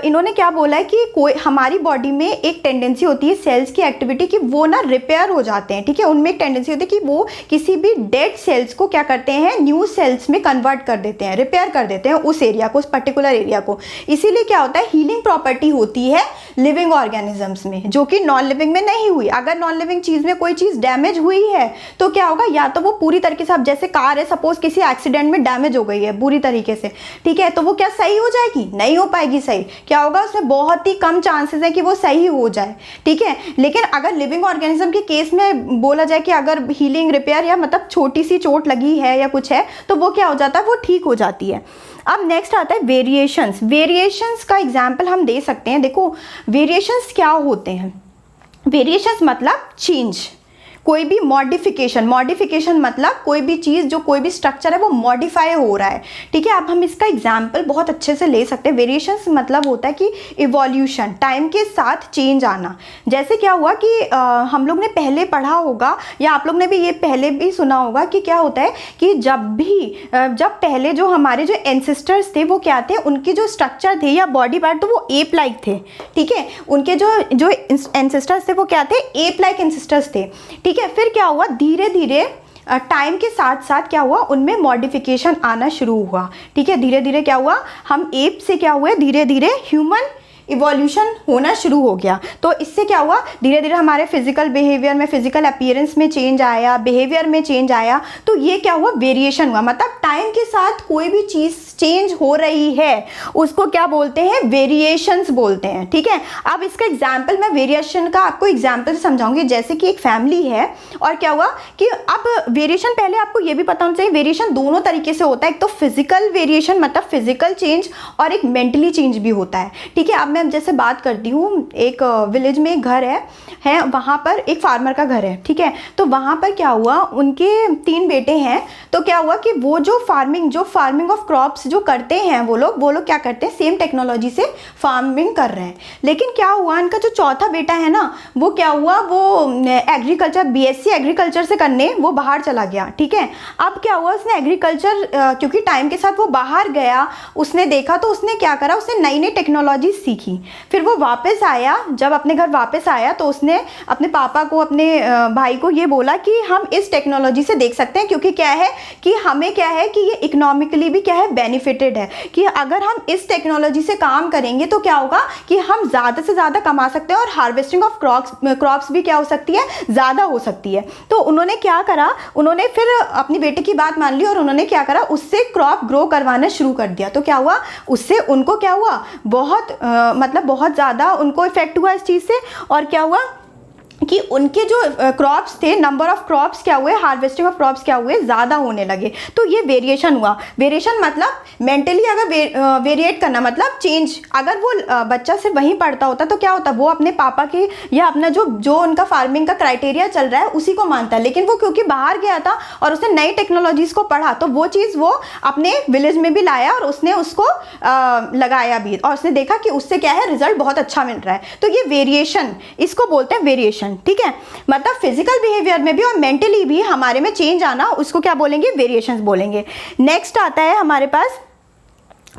इन्होंने क्या बोला है कि कोई हमारी बॉडी में एक टेंडेंसी होती है सेल्स की एक्टिविटी की वो ना रिपेयर हो जाते हैं, ठीक है। उनमें एक टेंडेंसी होती है कि वो किसी भी डेड सेल्स को क्या करते हैं, न्यू सेल्स में कन्वर्ट कर देते हैं, रिपेयर कर देते हैं उस एरिया को, उस पर्टिकुलर एरिया को। इसीलिए क्या होता है, हीलिंग प्रॉपर्टी होती है लिविंग ऑर्गेनिजम्स में, जो कि नॉन लिविंग में नहीं हुई। अगर नॉन लिविंग चीज़ में कोई चीज़ डैमेज हुई है तो क्या होगा, या तो वो पूरी तरीके से, अब जैसे कार है सपोज किसी एक्सीडेंट में डैमेज हो गई है बुरी तरीके से, ठीक है, तो वो क्या सही हो जाएगी? नहीं हो पाएगी सही। क्या होगा? उसमें बहुत ही कम चांसेस है कि वो सही हो जाए, ठीक है। लेकिन अगर लिविंग ऑर्गेनिज्म के केस में बोला जाए कि अगर हीलिंग, रिपेयर या मतलब छोटी सी चोट लगी है या कुछ है तो वो क्या हो जाता है? वो ठीक हो जाती है। अब नेक्स्ट आता है वेरिएशंस। वेरिएशंस का एग्जाम्पल हम दे सकते हैं। देखो वेरिएशंस क्या होते हैं? वेरिएशंस मतलब चेंज, कोई भी मॉडिफिकेशन। मॉडिफिकेशन मतलब कोई भी चीज़, जो कोई भी स्ट्रक्चर है वो मॉडिफाई हो रहा है, ठीक है। अब हम इसका एग्जाम्पल बहुत अच्छे से ले सकते हैं। वेरिएशंस मतलब होता है कि इवोल्यूशन, टाइम के साथ चेंज आना। जैसे क्या हुआ कि हम लोग ने पहले पढ़ा होगा या आप लोग ने भी ये पहले भी सुना होगा कि क्या होता है कि जब पहले जो हमारे जो एंसेस्टर्स थे वो क्या थे, उनके जो स्ट्रक्चर थे या बॉडी पार्ट तो वो एप लाइक थे, ठीक है। उनके जो एंसेस्टर्स थे वो क्या थे? एप लाइक एंसेस्टर्स थे, ठीक है। फिर क्या हुआ? धीरे धीरे टाइम के साथ साथ क्या हुआ? उनमें मॉडिफिकेशन आना शुरू हुआ, ठीक है। धीरे धीरे क्या हुआ? हम एप से क्या हुए? धीरे धीरे ह्यूमन इवोल्यूशन होना शुरू हो गया। तो इससे क्या हुआ? धीरे धीरे हमारे फिजिकल बिहेवियर में, फिजिकल अपीयरेंस में चेंज आया, बिहेवियर में चेंज आया। तो ये क्या हुआ? वेरिएशन हुआ। मतलब टाइम के साथ कोई भी चीज़ चेंज हो रही है उसको क्या बोलते हैं? वेरिएशंस बोलते हैं, ठीक है। अब इसका एग्जाम्पल मैं वेरिएशन का आपको एग्जाम्पल से समझाऊंगी। जैसे कि एक फैमिली है और क्या हुआ कि अब वेरिएशन, पहले आपको ये भी पता होना चाहिए वेरिएशन दोनों तरीके से होता है। एक तो फिजिकल वेरिएशन मतलब फिजिकल चेंज, और एक मेंटली चेंज भी होता है, ठीक है। अब मैं जैसे बात करती हूँ, एक विलेज में एक घर है वहाँ पर एक फार्मर का घर है, ठीक है। तो वहाँ पर क्या हुआ? उनके 3 बेटे हैं। तो क्या हुआ कि वो जो फार्मिंग ऑफ क्रॉप्स जो करते हैं वो लोग क्या करते हैं? सेम टेक्नोलॉजी से फार्मिंग कर रहे हैं। लेकिन क्या हुआ? इनका जो चौथा बेटा है ना, वो क्या हुआ? वो एग्रीकल्चर, बीएससी एग्रीकल्चर से करने वो बाहर चला गया, ठीक है। अब क्या हुआ? उसने एग्रीकल्चर, क्योंकि टाइम के साथ वो बाहर गया, उसने देखा, तो उसने क्या करा? उसने नई नई टेक्नोलॉजी सीखी। फिर वो वापस आया, जब अपने घर वापस आया तो उसने अपने पापा को, अपने भाई को ये बोला कि हम इस टेक्नोलॉजी से देख सकते हैं, क्योंकि क्या है कि हमें क्या है कि ये इकोनॉमिकली भी क्या है? बेनिफिटेड है, कि अगर हम इस टेक्नोलॉजी से काम करेंगे तो क्या होगा कि हम ज़्यादा से ज़्यादा कमा सकते हैं और हार्वेस्टिंग ऑफ क्रॉप्स भी क्या हो सकती है? ज़्यादा हो सकती है। तो उन्होंने क्या करा? उन्होंने फिर अपनी बेटे की बात मान ली और उन्होंने क्या करा? उससे क्रॉप ग्रो करवाना शुरू कर दिया। तो क्या हुआ? उससे उनको क्या हुआ? मतलब बहुत ज़्यादा उनको इफेक्ट हुआ इस चीज़ से। और क्या हुआ कि उनके जो क्रॉप्स थे, नंबर ऑफ क्रॉप्स क्या हुए? हार्वेस्टिंग ऑफ क्रॉप्स क्या हुए? ज़्यादा होने लगे। तो ये वेरिएशन हुआ। वेरिएशन मतलब मेंटली अगर वेरिएट करना मतलब चेंज। अगर वो बच्चा सिर्फ वहीं पढ़ता होता तो क्या होता? वो अपने पापा के या अपना जो उनका फार्मिंग का क्राइटेरिया चल रहा है उसी को मानता है। लेकिन वो क्योंकि बाहर गया था और उसने नई टेक्नोलॉजीज़ को पढ़ा, तो वो चीज़ वो अपने विलेज में भी लाया और उसने उसको लगाया भी, और उसने देखा कि उससे क्या है? रिजल्ट बहुत अच्छा मिल रहा है। तो ये वेरिएशन, इसको बोलते हैं वेरिएशन, ठीक है। मतलब फिजिकल बिहेवियर में भी और मेंटली भी हमारे में चेंज आना, उसको क्या बोलेंगे? वेरिएशंस बोलेंगे। नेक्स्ट आता है हमारे पास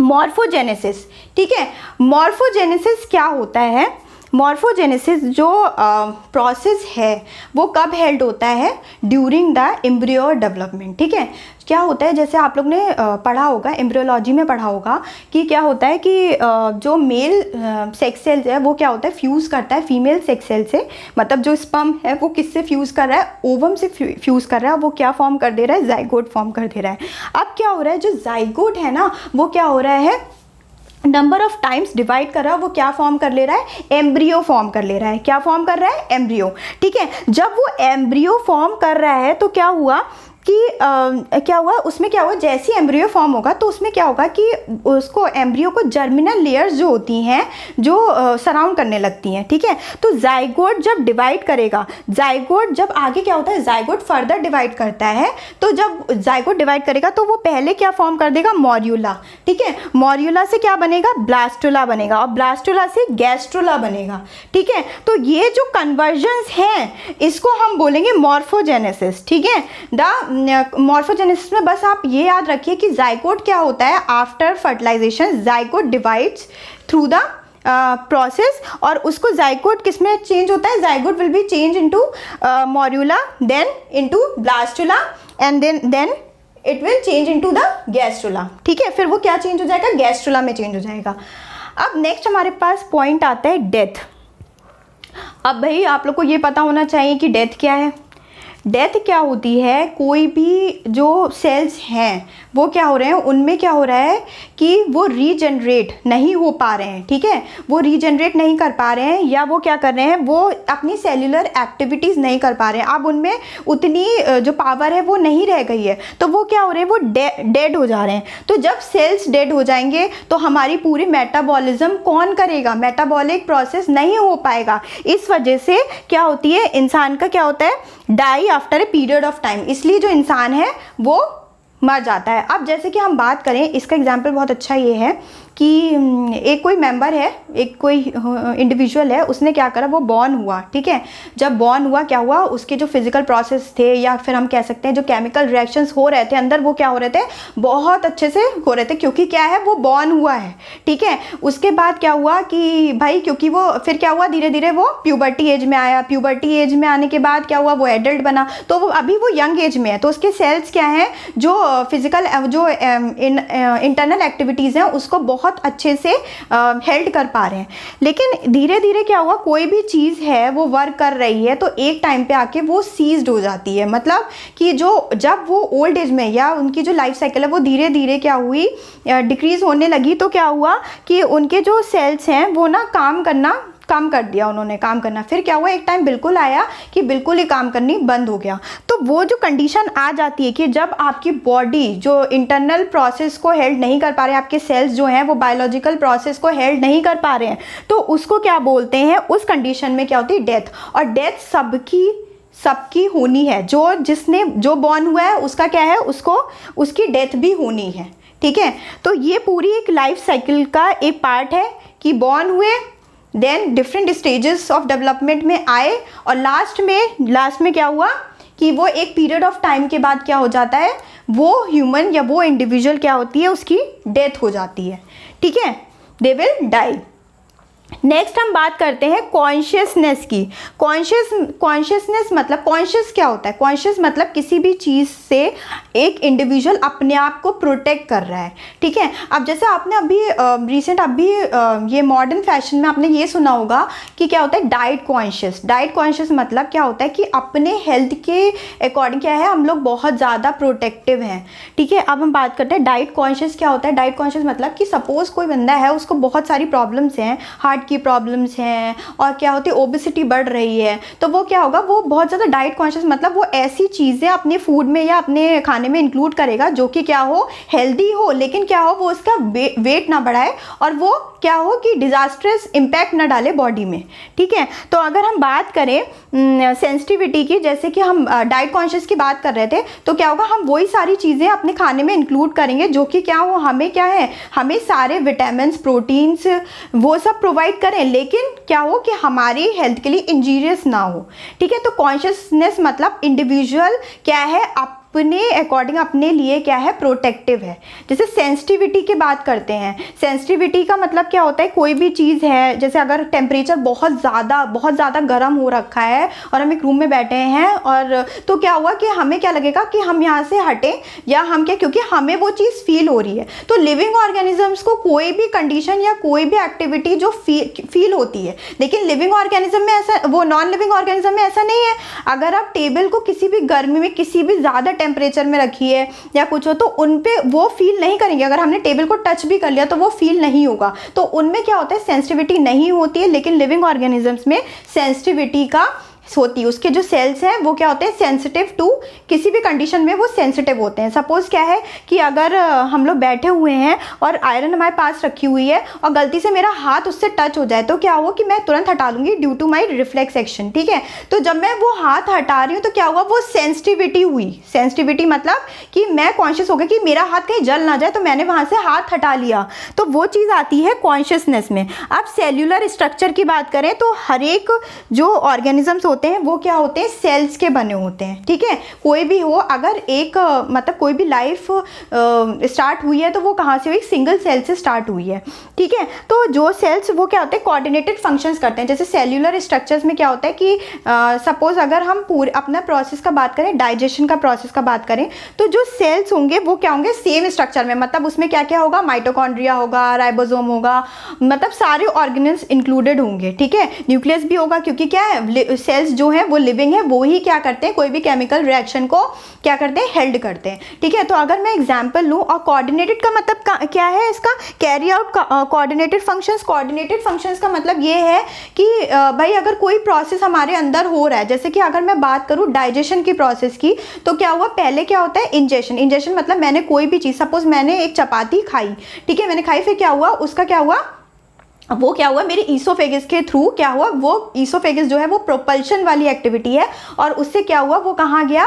मॉर्फोजेनेसिस, ठीक है। मॉर्फोजेनेसिस क्या होता है? मॉर्फोजेनेसिस जो प्रोसेस है वो कब हेल्ड होता है? ड्यूरिंग द एम्ब्रियो डेवलपमेंट, ठीक है। क्या होता है? जैसे आप लोग ने पढ़ा होगा, एम्ब्रियोलॉजी में पढ़ा होगा कि क्या होता है कि जो मेल सेक्स सेल्स है वो क्या होता है? फ्यूज़ करता है फीमेल सेक्स सेल से। मतलब जो स्पर्म है वो किससे फ्यूज़ कर रहा है? ओवम से फ्यूज़ कर रहा है। वो क्या फॉर्म कर दे रहा है? जाइगोट फॉर्म कर दे रहा है। अब क्या हो रहा है? जो जाइगोट है ना, वो क्या हो रहा है? नंबर ऑफ टाइम्स डिवाइड कर रहा है, वो क्या फॉर्म कर ले रहा है? एम्ब्रियो फॉर्म कर ले रहा है। क्या फॉर्म कर रहा है? एम्ब्रियो, ठीक है। जब वो एम्ब्रियो फॉर्म कर रहा है तो क्या हुआ कि क्या हुआ? उसमें क्या हुआ? जैसे एम्ब्रियो फॉर्म होगा तो उसमें क्या होगा कि उसको एम्ब्रियो को जर्मिनल लेयर्स जो होती हैं जो सराउंड करने लगती हैं, ठीक है। तो जाइगोट जब डिवाइड करेगा, जाइगोट जब आगे क्या होता है? जाइगोट फर्दर डिवाइड करता है। तो जब जाइगोट डिवाइड करेगा तो वो पहले क्या फॉर्म कर देगा? मॉर्यूला, ठीक है। मॉर्यूला से क्या बनेगा? ब्लास्टुला बनेगा, और ब्लास्टुला से गैस्ट्रुला बनेगा, ठीक है। तो ये जो कन्वर्जन्स हैं इसको हम बोलेंगे मॉर्फोजेनेसिस, ठीक है। मॉर्फोजेनेसिस में बस आप ये याद रखिए कि जाइगोट क्या होता है? After fertilization zygote divides through the process, और उसको जाइगोट किस में चेंज होता है? Zygote will be change into morula, then into blastula, and then it will change into the gastrula, ठीक है। फिर वो क्या चेंज हो जाएगा? गैस्ट्रुला में चेंज हो जाएगा। अब नेक्स्ट हमारे पास पॉइंट आता है डेथ। अब भाई आप लोग को ये पता होना चाहिए कि डेथ क्या है। डेथ क्या होती है, कोई भी जो सेल्स हैं वो क्या हो रहे हैं, उनमें क्या हो रहा है कि वो रीजनरेट नहीं हो पा रहे हैं, ठीक है, वो रीजनरेट नहीं कर पा रहे हैं, या वो क्या कर रहे हैं, वो अपनी सेल्यूलर एक्टिविटीज़ नहीं कर पा रहे हैं, अब उनमें उतनी जो पावर है वो नहीं रह गई है, तो वो क्या हो रहे हैं, वो डेड हो जा रहे हैं। तो जब सेल्स डेड हो जाएंगे तो हमारी पूरी मेटाबॉलिज्म कौन करेगा, मेटाबॉलिक प्रोसेस नहीं हो पाएगा। इस वजह से क्या होती है, इंसान का क्या होता है, die after a period of time, इसलिए जो इंसान है वो मर जाता है। अब जैसे कि हम बात करें, इसका एग्जाम्पल बहुत अच्छा ये है कि एक कोई मेंबर है, एक कोई इंडिविजुअल है, उसने क्या करा, वो बॉर्न हुआ, ठीक है, जब बॉर्न हुआ क्या हुआ, उसके जो फिजिकल प्रोसेस थे या फिर हम कह सकते हैं जो केमिकल रिएक्शंस हो रहे थे अंदर, वो क्या हो रहे थे, बहुत अच्छे से हो रहे थे, क्योंकि क्या है, वो बॉर्न हुआ है, ठीक है। उसके बाद क्या हुआ कि भाई, क्योंकि वो फिर क्या हुआ, धीरे धीरे वो प्यूबर्टी एज में आया, प्यूबर्टी एज में आने के बाद क्या हुआ, वो एडल्ट बना, तो वो अभी वो यंग एज में है, तो उसके सेल्स क्या हैं, जो फिजिकल जो इंटरनल एक्टिविटीज़ हैं उसको बहुत अच्छे से हेल्ड कर पा रहे हैं। लेकिन धीरे धीरे क्या हुआ, कोई भी चीज़ है वो वर्क कर रही है तो एक टाइम पे आके वो सीज्ड हो जाती है, मतलब कि जो जब वो ओल्ड एज में या उनकी जो लाइफ साइकिल है वो धीरे धीरे क्या हुई, डिक्रीज होने लगी, तो क्या हुआ कि उनके जो सेल्स हैं वो ना काम करना कम कर दिया उन्होंने, काम करना, फिर क्या हुआ, एक टाइम बिल्कुल आया कि बिल्कुल ही काम करनी बंद हो गया। तो वो जो कंडीशन आ जाती है कि जब आपकी बॉडी जो इंटरनल प्रोसेस को हेल्ड नहीं कर पा रहे, आपके सेल्स जो हैं वो बायोलॉजिकल प्रोसेस को हेल्ड नहीं कर पा रहे हैं, तो उसको क्या बोलते हैं, उस कंडीशन में क्या होती है, डेथ। और डेथ सबकी होनी है, जो बॉर्न हुआ है उसका क्या है, उसको उसकी डेथ भी होनी है, ठीक है। तो ये पूरी एक लाइफ साइकिल का एक पार्ट है कि बॉर्न हुए, then different stages of development में आए, और लास्ट में क्या हुआ कि वो एक पीरियड ऑफ टाइम के बाद क्या हो जाता है, वो ह्यूमन या वो इंडिविजुअल क्या होती है, उसकी डेथ हो जाती है, ठीक है, दे विल डाई। नेक्स्ट हम बात करते हैं कॉन्शियसनेस की। कॉन्शियसनेस मतलब, कॉन्शियस क्या होता है, कॉन्शियस मतलब किसी भी चीज़ से एक इंडिविजुअल अपने आप को प्रोटेक्ट कर रहा है, ठीक है। अब जैसे आपने अभी ये मॉडर्न फैशन में आपने ये सुना होगा कि क्या होता है, डाइट कॉन्शियस मतलब क्या होता है कि अपने हेल्थ के अकॉर्डिंग क्या है, हम लोग बहुत ज़्यादा प्रोटेक्टिव हैं, ठीक है। अब हम बात करते हैं डाइट कॉन्शियस क्या होता है। डाइट कॉन्शियस मतलब कि सपोज कोई बंदा है, उसको बहुत सारी प्रॉब्लम्स हैं, हार्ट की प्रॉब्लम्स हैं, और क्या होती है, ओबेसिटी बढ़ रही है, तो वो क्या होगा, वो बहुत ज़्यादा डाइट कॉन्शियस मतलब वो ऐसी चीज़ें अपने फूड में या अपने खाने में इंक्लूड करेगा जो कि क्या हो, हेल्दी हो, लेकिन क्या हो, वो उसका वेट ना बढ़ाए, और वो क्या हो कि डिजास्ट्रस इम्पैक्ट ना डाले बॉडी में, ठीक है। तो अगर हम बात करें सेंसिटिविटी की, जैसे कि हम डाइट कॉन्शियस की बात कर रहे थे, तो क्या होगा, हम वही सारी चीज़ें अपने खाने में इंक्लूड करेंगे जो कि क्या हो, हमें क्या है, हमें सारे विटामिन्स, प्रोटीन्स वो सब प्रोवाइड करें, लेकिन क्या हो कि हमारी हेल्थ के लिए इंजीरियस ना हो, ठीक है। तो कॉन्शियसनेस मतलब इंडिविजुअल क्या है, अपने अकॉर्डिंग अपने लिए क्या है, प्रोटेक्टिव है। जैसे सेंसिटिविटी की बात करते हैं, सेंसिटिविटी का मतलब क्या होता है, कोई भी चीज़ है, जैसे अगर टेम्परेचर बहुत ज़्यादा गर्म हो रखा है और हम एक रूम में बैठे हैं, और तो क्या हुआ कि हमें क्या लगेगा कि हम यहाँ से हटें, या हम क्या, क्योंकि हमें वो चीज़ फील हो रही है। तो लिविंग ऑर्गेनिजम्स को कोई भी कंडीशन या कोई भी एक्टिविटी जो फील होती है, लेकिन लिविंग ऑर्गेनिज्म में ऐसा, वो नॉन लिविंग ऑर्गेनिज्म में ऐसा नहीं है। अगर आप टेबल को किसी भी गर्मी में, किसी भी ज़्यादा टेम्परेचर में रखिए या कुछ हो, तो उन पे वो फील नहीं करेंगे। अगर हमने टेबल को टच भी कर लिया तो वो फील नहीं होगा। तो उनमें क्या होता है, सेंसिटिविटी नहीं होती है, लेकिन लिविंग ऑर्गेनिजम्स में सेंसिटिविटी का होती है। उसके जो सेल्स हैं वो क्या होते हैं, सेंसिटिव टू किसी भी कंडीशन में वो सेंसिटिव होते हैं। सपोज क्या है कि अगर हम लोग बैठे हुए हैं और आयरन हमारे पास रखी हुई है और गलती से मेरा हाथ उससे टच हो जाए, तो क्या हो कि मैं तुरंत हटा लूँगी due to my reflex action, ठीक है। तो जब मैं वो हाथ हटा रही हूँ तो क्या हुआ, वो सेंसिटिविटी हुई। सेंसिटिविटी मतलब कि मैं कॉन्शियस हो गई कि मेरा हाथ कहीं जल ना जाए, तो मैंने वहाँ से हाथ हटा लिया, तो वो चीज़ आती है कॉन्शियसनेस में। अब सेल्यूलर स्ट्रक्चर की बात करें तो हर एक जो ऑर्गेनिजम्स होते हैं वो क्या होते हैं, सेल्स के बने होते हैं, ठीक है। कोई भी हो, अगर एक मतलब कोई भी लाइफ स्टार्ट हुई है तो वो कहाँ से हुई, सिंगल सेल से स्टार्ट हुई है, ठीक है। तो जो सेल्स वो क्या होते हैं, कोऑर्डिनेटेड फंक्शंस करते हैं। जैसे सेल्यूलर स्ट्रक्चर्स में क्या होता है कि सपोज अगर हम पूरे अपना प्रोसेस का बात करें, डाइजेशन का प्रोसेस का बात करें, तो जो सेल्स होंगे वो क्या होंगे, सेम स्ट्रक्चर में, मतलब उसमें क्या क्या होगा, माइटोकॉन्ड्रिया होगा, राइबोसोम होगा, मतलब सारे ऑर्गेनल्स इंक्लूडेड होंगे, ठीक है। न्यूक्लियस भी होगा, क्योंकि क्या है, सेल्स सेल्स जो हैं वो लिविंग है, वो ही क्या करते हैं, कोई भी केमिकल रिएक्शन को क्या करते हैं, हेल्ड करते हैं। ठीक है, तो अगर मैं एग्जांपल लूँ, और कोऑर्डिनेटेड का मतलब क्या है इसका, carry out coordinated functions. Coordinated functions का मतलब ये है कि भाई अगर कोई प्रोसेस हमारे अंदर हो रहा है, जैसे कि अगर मैं बात करूँ डाइजेशन की प्रोसेस की, तो क्या हुआ, पहले क्या होता है, इंजेशन। इंजेशन मतलब मैंने कोई भी चीज़, सपोज मैंने एक चपाती खाई, ठीक है, मैंने खाई, फिर क्या हुआ, उसका क्या हुआ, वो क्या हुआ, मेरे ईसोफेगस के थ्रू क्या हुआ, वो ईसोफेगस जो है वो प्रोपल्शन वाली एक्टिविटी है, और उससे क्या हुआ, वो कहाँ गया,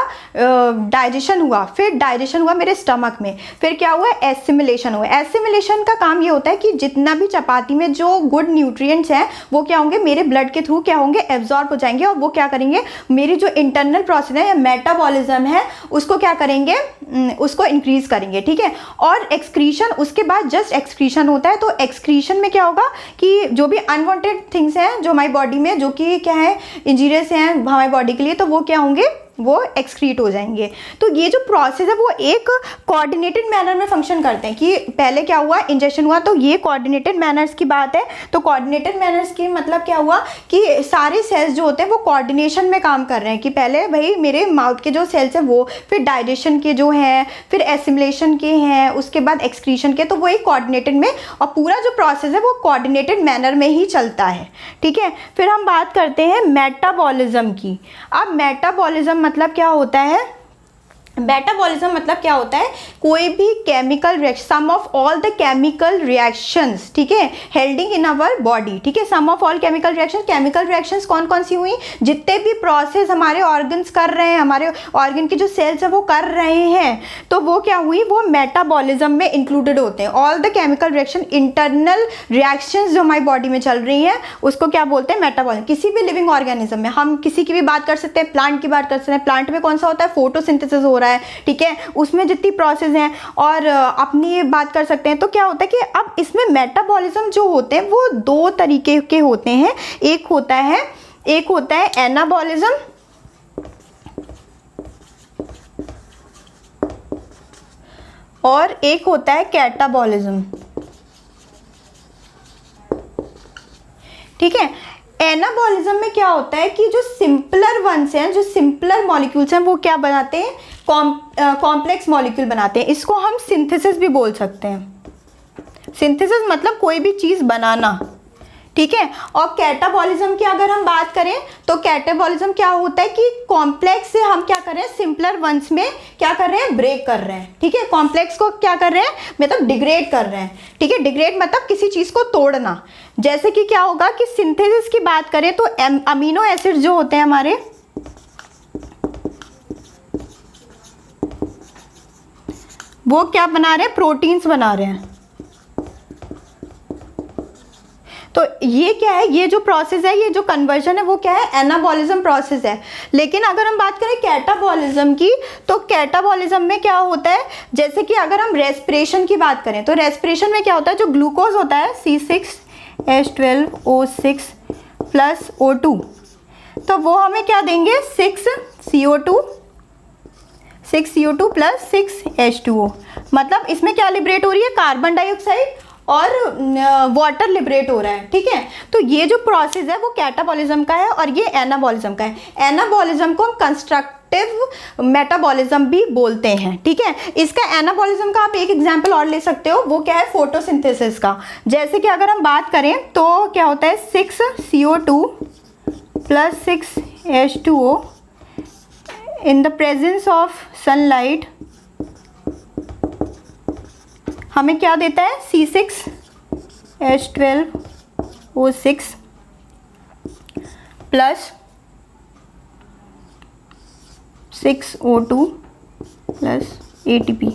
डाइजेशन हुआ, फिर डाइजेशन हुआ मेरे स्टमक में, फिर क्या हुआ, एसिमिलेशन हुआ। एसिमिलेशन का काम ये होता है कि जितना भी चपाती में जो गुड न्यूट्रिएंट्स हैं वो क्या होंगे, मेरे ब्लड के थ्रू क्या होंगे, एब्जॉर्ब हो जाएंगे, और वो क्या करेंगे, मेरी जो इंटरनल प्रोसेस है या मेटाबॉलिज्म है उसको क्या करेंगे, उसको इंक्रीज करेंगे। ठीक है, और एक्सक्रीशन, उसके बाद जस्ट एक्सक्रीशन होता है, तो एक्सक्रीशन में क्या होगा कि जो भी अनवांटेड थिंग्स हैं जो हमारी बॉडी में, जो कि क्या है, इंजीरियस हैं हमारी बॉडी के लिए, तो वो क्या होंगे, वो एक्सक्रीट हो जाएंगे। तो ये जो प्रोसेस है वो एक कोऑर्डिनेटेड मैनर में फंक्शन करते हैं, कि पहले क्या हुआ, इंजेक्शन हुआ, तो ये कोऑर्डिनेटेड मैनर्स की बात है। तो कोऑर्डिनेटेड मैनर्स की मतलब क्या हुआ कि सारे सेल्स जो होते हैं वो कोऑर्डिनेशन में काम कर रहे हैं, कि पहले भाई मेरे माउथ के जो सेल्स हैं वो, फिर डाइजेशन के जो हैं, फिर एसिमिलेशन के हैं, उसके बाद एक्सक्रीशन के, तो वो एक कोऑर्डिनेटेड में, और पूरा जो प्रोसेस है वो कोऑर्डिनेटेड मैनर में ही चलता है। ठीक है, फिर हम बात करते हैं मेटाबॉलिज्म की। अब मेटाबॉलिज्म मतलब क्या होता है, मेटाबॉलिज्म मतलब क्या होता है, कोई भी chemical reaction, sum of all the chemical reactions, ठीक है, हेल्डिंग इन अवर बॉडी। ठीक है, sum of all chemical reactions, chemical reactions कौन कौन सी हुई, जितने भी प्रोसेस हमारे ऑर्गन्स कर रहे हैं, हमारे ऑर्गन के जो सेल्स है वो कर रहे हैं, तो वो क्या हुई, वो मेटाबॉलिज्म में इंक्लूडेड होते हैं। All the chemical reaction, internal reactions जो हमारी बॉडी में चल रही हैं उसको क्या बोलते हैं, मेटाबॉलिज्म। किसी भी लिविंग ऑर्गेनिज्म में, हम किसी की भी बात कर सकते हैं, प्लांट की बात कर सकते हैं, प्लांट में कौन सा होता है, फोटोसिंथेसिस हो रहा है, ठीक है, उसमें जितनी प्रोसेस हैं, और अपनी बात कर सकते हैं, तो क्या होता है कि अब इसमें मेटाबॉलिज्म जो होते हैं वो दो तरीके के होते हैं। एक होता है एनाबॉलिज्म, और एक होता है कैटाबॉलिज्म। ठीक है, एनाबॉलिज्म में क्या होता है कि जो सिंपलर वंस हैं, जो सिंपलर मॉलिक्यूल्स हैं, वो क्या बनाते हैं, कॉम्प्लेक्स मॉलिक्यूल बनाते हैं। इसको हम सिंथेसिस भी बोल सकते हैं। सिंथेसिस मतलब कोई भी चीज़ बनाना। ठीक है, और कैटाबॉलिज्म की अगर हम बात करें तो कैटाबॉलिज्म क्या होता है कि कॉम्प्लेक्स से हम क्या कर रहे हैं, सिंपलर वंस में क्या कर रहे हैं, ब्रेक कर रहे हैं। ठीक है, कॉम्प्लेक्स को क्या कर रहे हैं, मतलब डिग्रेड कर रहे हैं। ठीक है, डिग्रेड मतलब किसी चीज़ को तोड़ना। जैसे कि क्या होगा कि सिंथेसिस की बात करें तो अमीनो एसिड जो होते हैं हमारे, वो क्या बना रहे हैं, प्रोटीन्स बना रहे हैं। तो ये क्या है, ये जो प्रोसेस है, ये जो कन्वर्जन है, वो क्या है, एनाबॉलिज्म प्रोसेस है। लेकिन अगर हम बात करें कैटाबॉलिज्म की, तो कैटाबॉलिज्म में क्या होता है, जैसे कि अगर हम रेस्पिरेशन की बात करें तो रेस्पिरेशन में क्या होता है, जो ग्लूकोज होता है C6H12O6 प्लस O2, तो वो हमें क्या देंगे, 6CO2 प्लस 6H2O। मतलब इसमें क्या लिबरेट हो रही है, कार्बन डाइऑक्साइड और वाटर लिबरेट हो रहा है। ठीक है, तो ये जो प्रोसेस है वो कैटाबॉलिज्म का है और ये एनाबॉलिज्म का है। एनाबॉलिज्म को हम कंस्ट्रक्टिव मेटाबॉलिज्म भी बोलते हैं। ठीक है, इसका एनाबॉलिज्म का आप एक एग्जांपल और ले सकते हो, वो क्या है, फोटोसिंथेसिस का। जैसे कि अगर हम बात करें तो क्या होता है, 6CO2 plus 6H2O in the presence of sunlight हमें क्या देता है, C6H12O6 plus 6O2 plus ATP।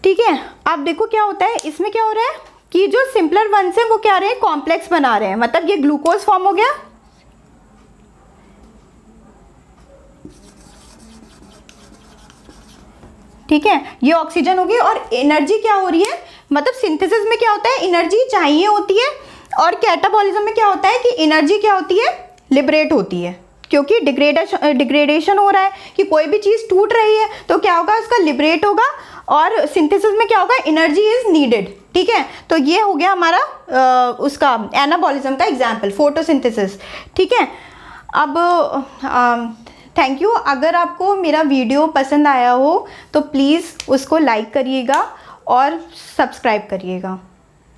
ठीक है, अब देखो क्या होता है, इसमें क्या हो रहा है कि जो सिंपलर वंस है वो क्या रहे हैं, कॉम्प्लेक्स बना रहे हैं। मतलब ये ग्लूकोज फॉर्म हो गया, ठीक है, ये ऑक्सीजन होगी, और एनर्जी क्या हो रही है, मतलब सिंथेसिस में क्या होता है, एनर्जी चाहिए होती है, और कैटाबॉलिज्म में क्या होता है कि एनर्जी क्या होती है, लिबरेट होती है, क्योंकि डिग्रेडेशन हो रहा है, कि कोई भी चीज़ टूट रही है तो क्या होगा, उसका लिबरेट होगा, और सिंथेसिस में क्या होगा, एनर्जी इज नीडेड। ठीक है, तो ये हो गया हमारा उसका एनाबॉलिज्म का एग्जाम्पल, फोटोसिंथेसिस। ठीक है, अब थैंक यू। अगर आपको मेरा वीडियो पसंद आया हो तो प्लीज़ उसको लाइक करिएगा और सब्सक्राइब करिएगा।